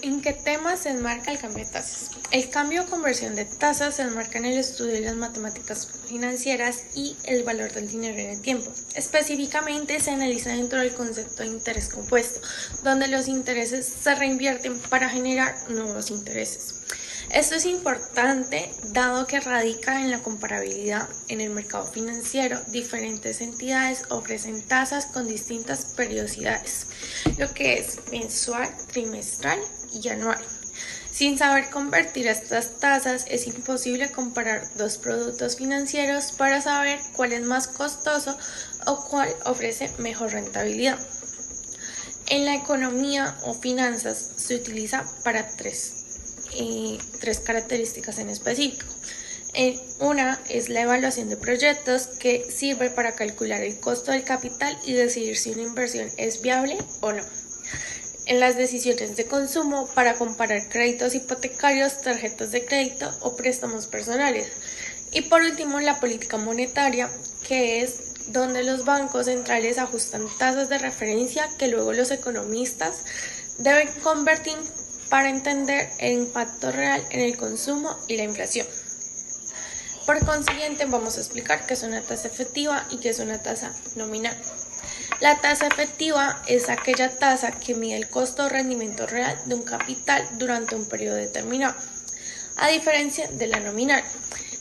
¿En qué tema se enmarca el cambio de tasas? El cambio o conversión de tasas se enmarca en el estudio de las matemáticas financieras y el valor del dinero en el tiempo. Específicamente se analiza dentro del concepto de interés compuesto, donde los intereses se reinvierten para generar nuevos intereses. Esto es importante dado que radica en la comparabilidad en el mercado financiero. Diferentes entidades ofrecen tasas con distintas periodicidades, lo que es mensual, trimestral y anual. Sin saber convertir estas tasas, es imposible comparar dos productos financieros para saber cuál es más costoso o cuál ofrece mejor rentabilidad. En la economía o finanzas se utiliza para tres características en específico. Una es la evaluación de proyectos, que sirve para calcular el costo del capital y decidir si una inversión es viable o no. En las decisiones de consumo, para comparar créditos hipotecarios, tarjetas de crédito o préstamos personales. Y por último, la política monetaria, que es donde los bancos centrales ajustan tasas de referencia que luego los economistas deben convertir para entender el impacto real en el consumo y la inflación. Por consiguiente, vamos a explicar qué es una tasa efectiva y qué es una tasa nominal. La tasa efectiva es aquella tasa que mide el costo o rendimiento real de un capital durante un periodo determinado, a diferencia de la nominal.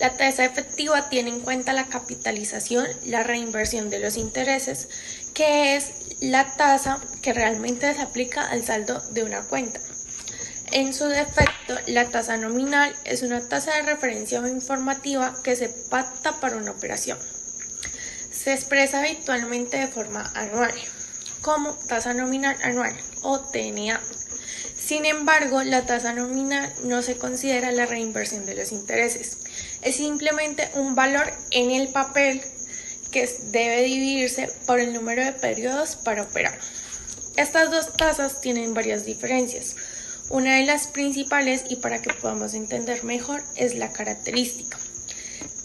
La tasa efectiva tiene en cuenta la capitalización, la reinversión de los intereses, que es la tasa que realmente se aplica al saldo de una cuenta. En su defecto, la tasa nominal es una tasa de referencia o informativa que se pacta para una operación. Se expresa habitualmente de forma anual, como tasa nominal anual o TNA. Sin embargo, la tasa nominal no se considera la reinversión de los intereses. Es simplemente un valor en el papel que debe dividirse por el número de periodos para operar. Estas dos tasas tienen varias diferencias. Una de las principales, y para que podamos entender mejor, es la característica.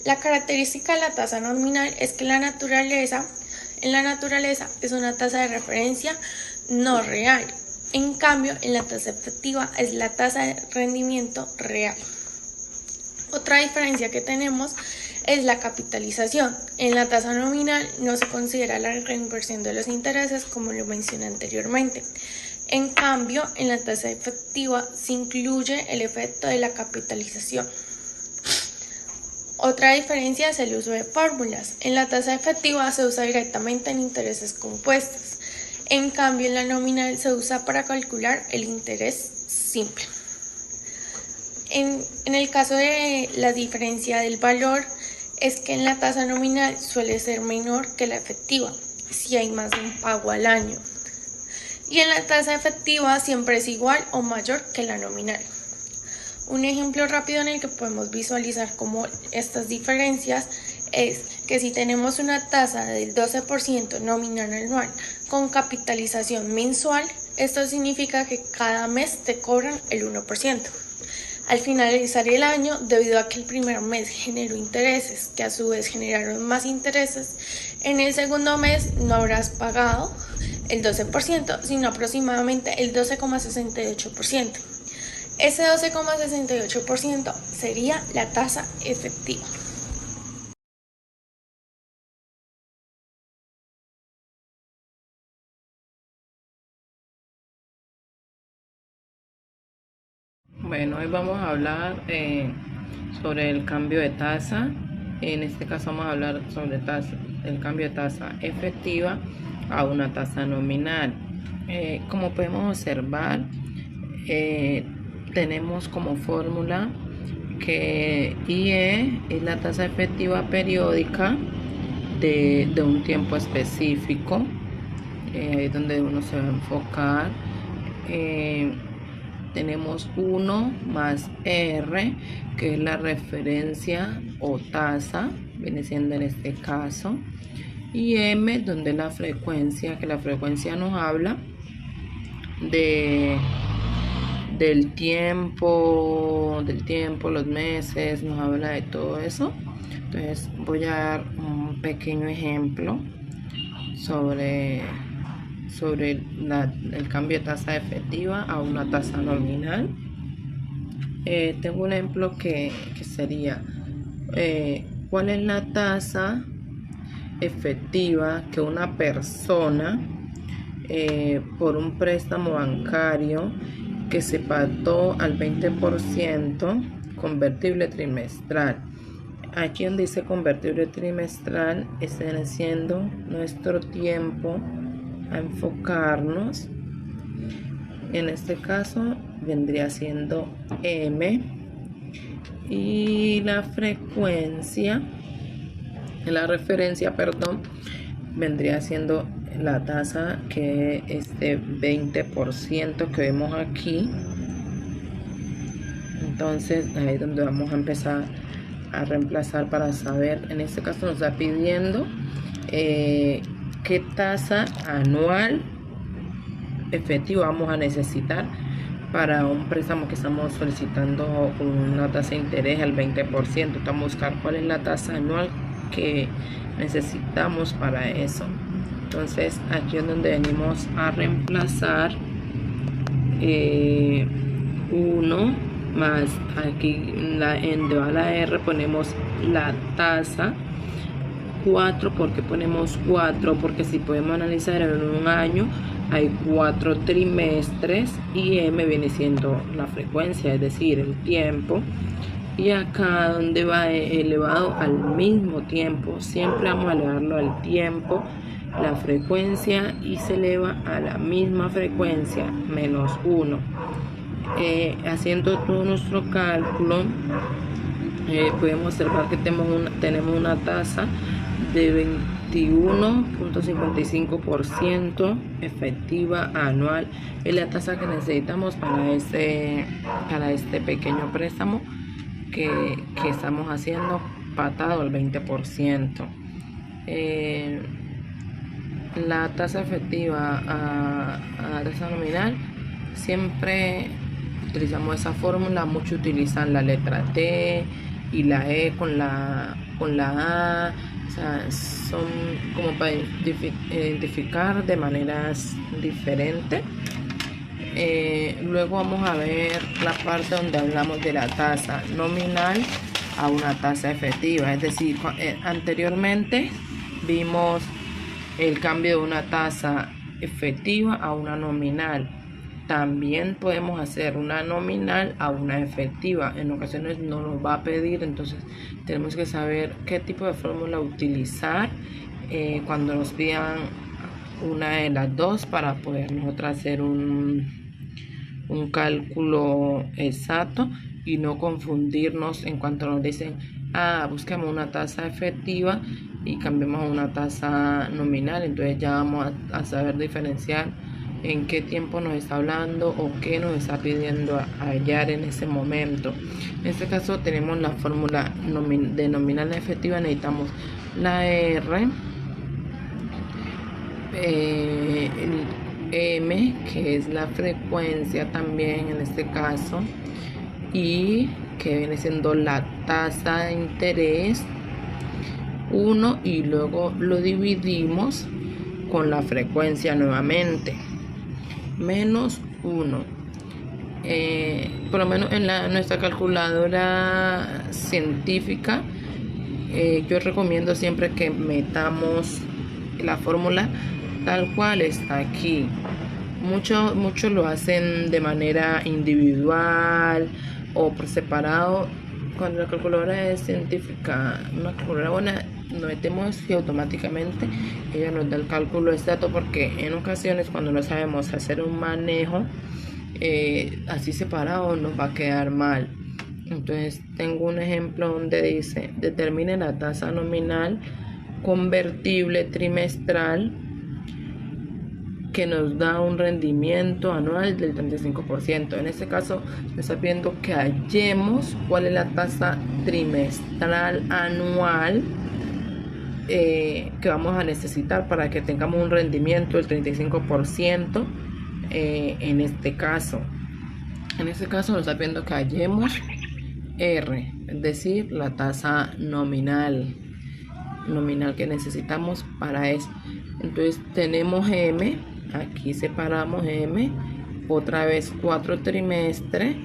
La característica de la tasa nominal es que en la naturaleza es una tasa de referencia no real. En cambio, en la tasa efectiva es la tasa de rendimiento real. Otra diferencia que tenemos es la capitalización. En la tasa nominal no se considera la reinversión de los intereses, como lo mencioné anteriormente. En cambio, en la tasa efectiva se incluye el efecto de la capitalización. Otra diferencia es el uso de fórmulas. En la tasa efectiva se usa directamente en intereses compuestos. En cambio, en la nominal se usa para calcular el interés simple. En el caso de la diferencia del valor, es que en la tasa nominal suele ser menor que la efectiva, si hay más de un pago al año. Y en la tasa efectiva siempre es igual o mayor que la nominal. Un ejemplo rápido en el que podemos visualizar como estas diferencias es que si tenemos una tasa del 12% nominal anual con capitalización mensual, esto significa que cada mes te cobran el 1%. Al finalizar el año, debido a que el primer mes generó intereses, que a su vez generaron más intereses, en el segundo mes no habrás pagado el 12%, sino aproximadamente el 12,68%. Ese 12,68% sería la tasa efectiva. Bueno, hoy vamos a hablar sobre el cambio de tasa. En este caso vamos a hablar sobre el cambio de tasa efectiva a una tasa nominal. Como podemos observar, tenemos como fórmula que IE es la tasa efectiva periódica de un tiempo específico. Ahí es donde uno se va a enfocar. Tenemos 1 más R, que es la referencia o tasa, viene siendo en este caso, y M, donde es la frecuencia, que la frecuencia nos habla del tiempo, los meses, nos habla de todo eso. Entonces voy a dar un pequeño ejemplo sobre sobre el cambio de tasa efectiva a una tasa nominal. Tengo un ejemplo que sería ¿cuál es la tasa efectiva que una persona por un préstamo bancario que se pactó al 20% convertible trimestral? Aquí donde dice convertible trimestral, está siendo nuestro tiempo a enfocarnos. En este caso vendría siendo M, y la frecuencia, la referencia, perdón, vendría siendo la tasa que es de 20% que vemos aquí. Entonces ahí es donde vamos a empezar a reemplazar para saber. En este caso nos está pidiendo qué tasa anual efectiva vamos a necesitar para un préstamo que estamos solicitando con una tasa de interés al 20%. Vamos a buscar cuál es la tasa anual que necesitamos para eso. Entonces aquí es donde venimos a reemplazar 1 más, aquí en donde va la R ponemos la tasa 4. ¿Por qué ponemos 4? Porque si podemos analizar en un año hay 4 trimestres y M viene siendo la frecuencia, es decir, el tiempo. Y acá donde va elevado al mismo tiempo, siempre vamos a elevarlo al tiempo, la frecuencia, y se eleva a la misma frecuencia, menos 1. Haciendo todo nuestro cálculo, podemos observar que tenemos una tasa de 21.55% efectiva anual. Es la tasa que necesitamos para este pequeño préstamo que estamos haciendo, patado al 20%. La tasa efectiva a tasa nominal, siempre utilizamos esa fórmula. Muchos utilizan la letra T y la E con la A. O sea, son como para identificar de maneras diferentes. Luego vamos a ver la parte donde hablamos de la tasa nominal a una tasa efectiva. Es decir, anteriormente vimos el cambio de una tasa efectiva a una nominal. También podemos hacer una nominal a una efectiva. En ocasiones no nos va a pedir, entonces tenemos que saber qué tipo de fórmula utilizar cuando nos pidan una de las dos, para poder nosotros hacer un cálculo exacto y no confundirnos en cuanto nos dicen busquemos una tasa efectiva y cambiemos a una tasa nominal. Entonces ya vamos a saber diferenciar en qué tiempo nos está hablando o qué nos está pidiendo hallar en ese momento. En este caso tenemos la fórmula de nominal a efectiva. Necesitamos la R, el M, que es la frecuencia también en este caso, y que viene siendo la tasa de interés 1, y luego lo dividimos con la frecuencia nuevamente, menos 1. Por lo menos en nuestra calculadora científica, yo recomiendo siempre que metamos la fórmula tal cual está aquí. Muchos lo hacen de manera individual o por separado. Cuando la calculadora es científica, una calculadora buena, nos metemos y automáticamente ella nos da el cálculo exacto, porque en ocasiones cuando no sabemos hacer un manejo así separado nos va a quedar mal. Entonces tengo un ejemplo donde dice: determine la tasa nominal convertible trimestral que nos da un rendimiento anual del 35%. En este caso me está pidiendo que hallemos cuál es la tasa trimestral anual que vamos a necesitar para que tengamos un rendimiento del 35%. En este caso nos está pidiendo que hallemos R, es decir, la tasa nominal que necesitamos para eso. Entonces tenemos M, Aquí separamos M, otra vez 4 trimestres.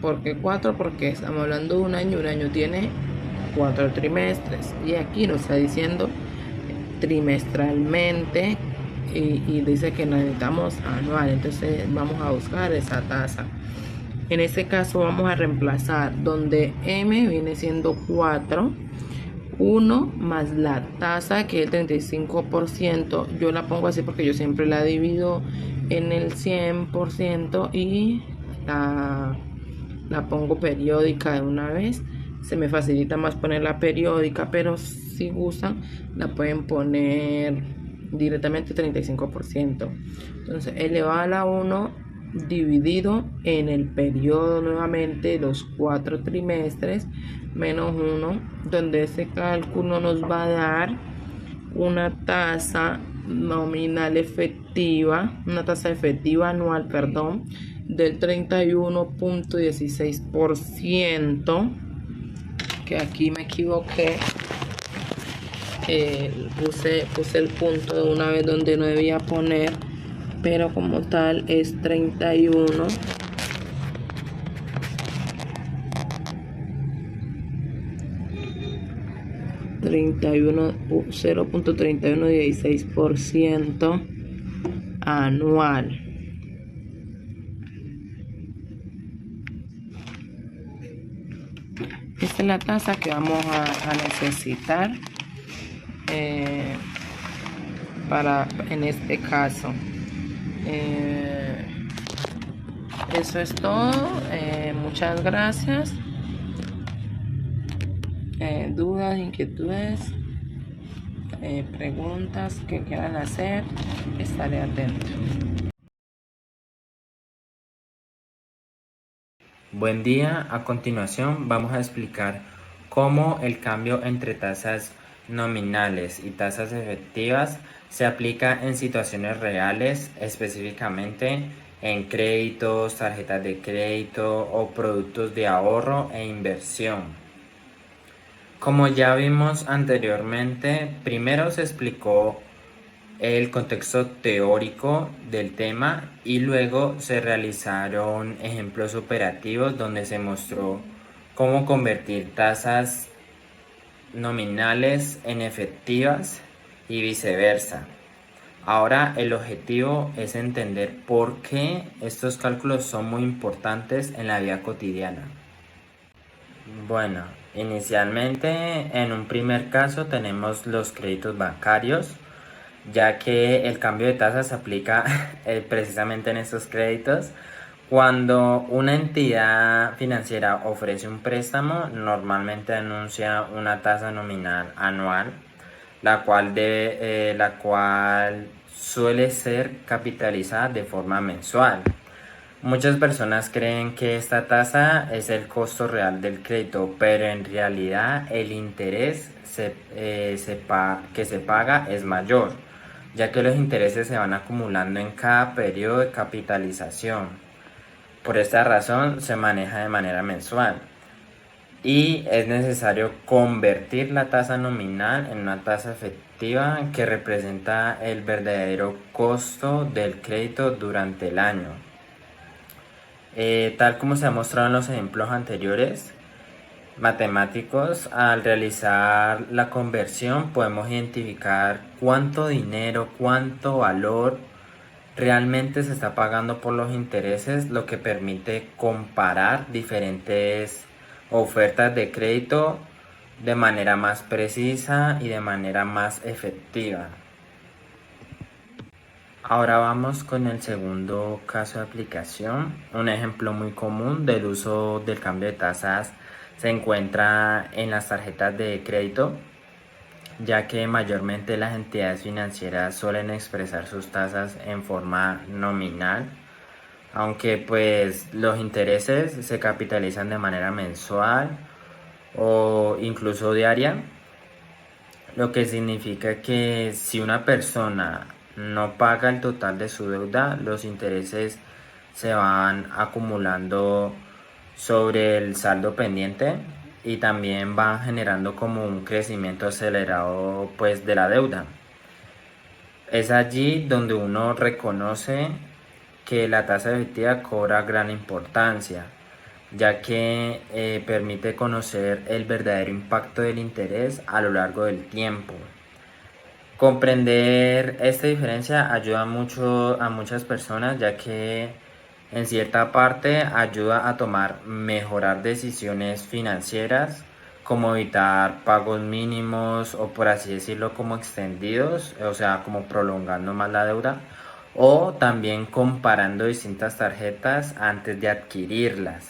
¿Por qué 4? Porque estamos hablando de un año tiene 4 trimestres. Y aquí nos está diciendo trimestralmente y dice que necesitamos anual. Entonces vamos a buscar esa tasa. En este caso vamos a reemplazar donde M viene siendo 4, 1 más la tasa que es el 35%. Yo la pongo así porque yo siempre la divido en el 100% y la pongo periódica de una vez. Se me facilita más poner la periódica, pero si gustan la pueden poner directamente 35%. Entonces elevado a la 1 dividido en el periodo nuevamente los 4 trimestres menos 1, donde ese cálculo nos va a dar una tasa nominal efectiva, una tasa efectiva anual, perdón, del 31.16%, que aquí me equivoqué, puse el punto de una vez donde no debía poner, pero como tal es 31. 0.3116% anual. Esta es la tasa que vamos a necesitar para en este caso. Eso es todo. Muchas gracias. Dudas, inquietudes, preguntas que quieran hacer, estaré atento. Buen día, a continuación vamos a explicar cómo el cambio entre tasas nominales y tasas efectivas se aplica en situaciones reales, específicamente en créditos, tarjetas de crédito o productos de ahorro e inversión. Como ya vimos anteriormente, primero se explicó el contexto teórico del tema y luego se realizaron ejemplos operativos donde se mostró cómo convertir tasas nominales en efectivas y viceversa. Ahora el objetivo es entender por qué estos cálculos son muy importantes en la vida cotidiana. Bueno, inicialmente en un primer caso tenemos los créditos bancarios, ya que el cambio de tasa se aplica precisamente en estos créditos. Cuando una entidad financiera ofrece un préstamo, normalmente anuncia una tasa nominal anual, la cual suele ser capitalizada de forma mensual. Muchas personas creen que esta tasa es el costo real del crédito, pero en realidad el interés que se paga es mayor, ya que los intereses se van acumulando en cada periodo de capitalización. Por esta razón se maneja de manera mensual y es necesario convertir la tasa nominal en una tasa efectiva que representa el verdadero costo del crédito durante el año. Tal como se ha mostrado en los ejemplos anteriores matemáticos, al realizar la conversión podemos identificar cuánto dinero, cuánto valor realmente se está pagando por los intereses, lo que permite comparar diferentes ofertas de crédito de manera más precisa y de manera más efectiva. Ahora vamos con el segundo caso de aplicación. Un ejemplo muy común del uso del cambio de tasas se encuentra en las tarjetas de crédito, ya que mayormente las entidades financieras suelen expresar sus tasas en forma nominal, aunque pues los intereses se capitalizan de manera mensual o incluso diaria, lo que significa que si una persona no paga el total de su deuda, los intereses se van acumulando sobre el saldo pendiente y también van generando como un crecimiento acelerado pues de la deuda. Es allí donde uno reconoce que la tasa efectiva cobra gran importancia, ya que permite conocer el verdadero impacto del interés a lo largo del tiempo. Comprender esta diferencia ayuda mucho a muchas personas, ya que en cierta parte ayuda a mejorar decisiones financieras, como evitar pagos mínimos o, por así decirlo, como extendidos, o sea, como prolongando más la deuda, o también comparando distintas tarjetas antes de adquirirlas.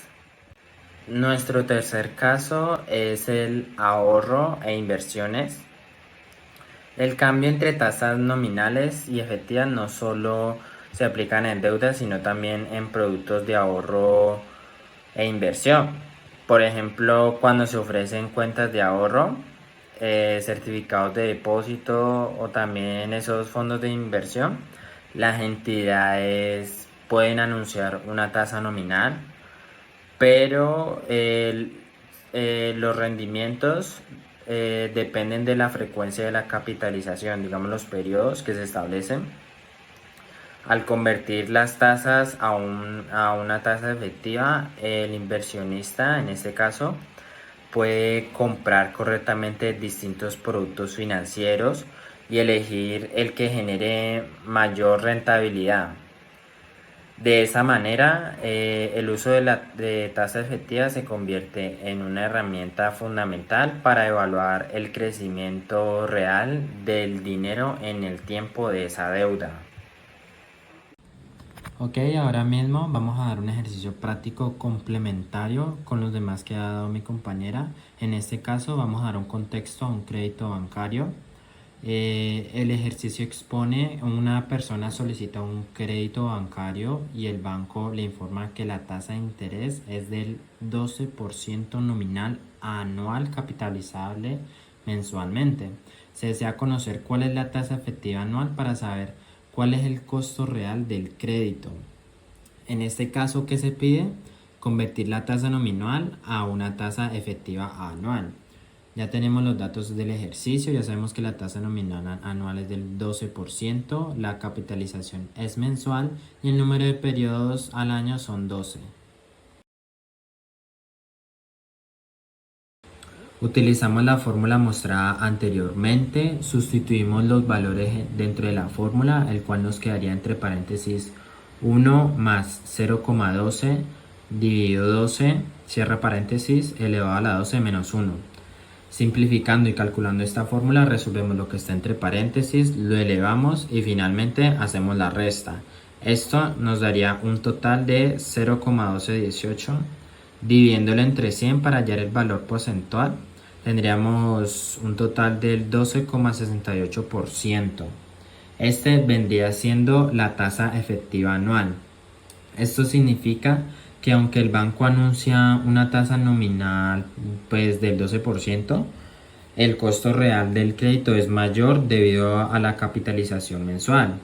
Nuestro tercer caso es el ahorro e inversiones. El cambio entre tasas nominales y efectivas no solo se aplican en deuda, sino también en productos de ahorro e inversión. Por ejemplo, cuando se ofrecen cuentas de ahorro, certificados de depósito o también esos fondos de inversión, las entidades pueden anunciar una tasa nominal, pero los rendimientos dependen de la frecuencia de la capitalización, digamos los periodos que se establecen. Al convertir las tasas a una tasa efectiva, el inversionista, en este caso, puede comprar correctamente distintos productos financieros y elegir el que genere mayor rentabilidad. De esa manera, el uso de tasa efectiva se convierte en una herramienta fundamental para evaluar el crecimiento real del dinero en el tiempo de esa deuda. Ok, ahora mismo vamos a dar un ejercicio práctico complementario con los demás que ha dado mi compañera. En este caso vamos a dar un contexto a un crédito bancario. El ejercicio expone: una persona solicita un crédito bancario y el banco le informa que la tasa de interés es del 12% nominal anual capitalizable mensualmente. Se desea conocer cuál es la tasa efectiva anual para saber cuál es el costo real del crédito. En este caso, ¿qué se pide? Convertir la tasa nominal a una tasa efectiva anual. Ya tenemos los datos del ejercicio, ya sabemos que la tasa nominal anual es del 12%, la capitalización es mensual y el número de periodos al año son 12. Utilizamos la fórmula mostrada anteriormente, sustituimos los valores dentro de la fórmula, el cual nos quedaría entre paréntesis 1 más 0,12 dividido 12, cierra paréntesis, elevado a la 12 menos 1. Simplificando y calculando esta fórmula, resolvemos lo que está entre paréntesis, lo elevamos y finalmente hacemos la resta. Esto nos daría un total de 0,1218. Dividiéndolo entre 100 para hallar el valor porcentual, tendríamos un total del 12,68%. Este vendría siendo la tasa efectiva anual. Esto significa que aunque el banco anuncia una tasa nominal del 12%, el costo real del crédito es mayor debido a la capitalización mensual.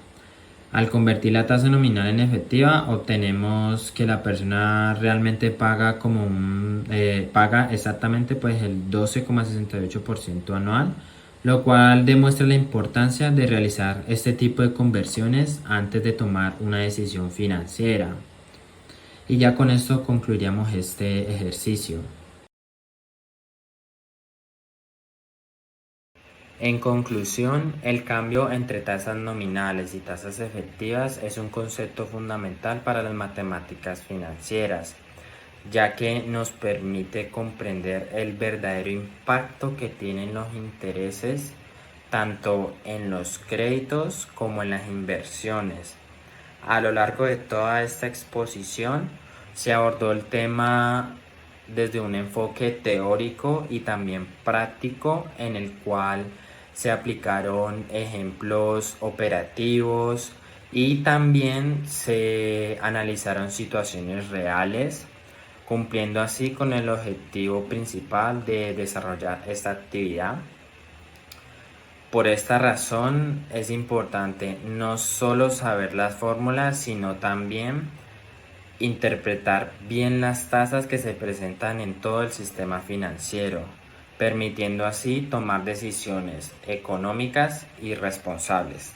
Al convertir la tasa nominal en efectiva, obtenemos que la persona realmente paga paga exactamente el 12,68% anual, lo cual demuestra la importancia de realizar este tipo de conversiones antes de tomar una decisión financiera. Y ya con esto concluiríamos este ejercicio. En conclusión, el cambio entre tasas nominales y tasas efectivas es un concepto fundamental para las matemáticas financieras, ya que nos permite comprender el verdadero impacto que tienen los intereses tanto en los créditos como en las inversiones. A lo largo de toda esta exposición se abordó el tema desde un enfoque teórico y también práctico, en el cual se aplicaron ejemplos operativos y también se analizaron situaciones reales, cumpliendo así con el objetivo principal de desarrollar esta actividad. Por esta razón es importante no solo saber las fórmulas, sino también interpretar bien las tasas que se presentan en todo el sistema financiero, permitiendo así tomar decisiones económicas y responsables.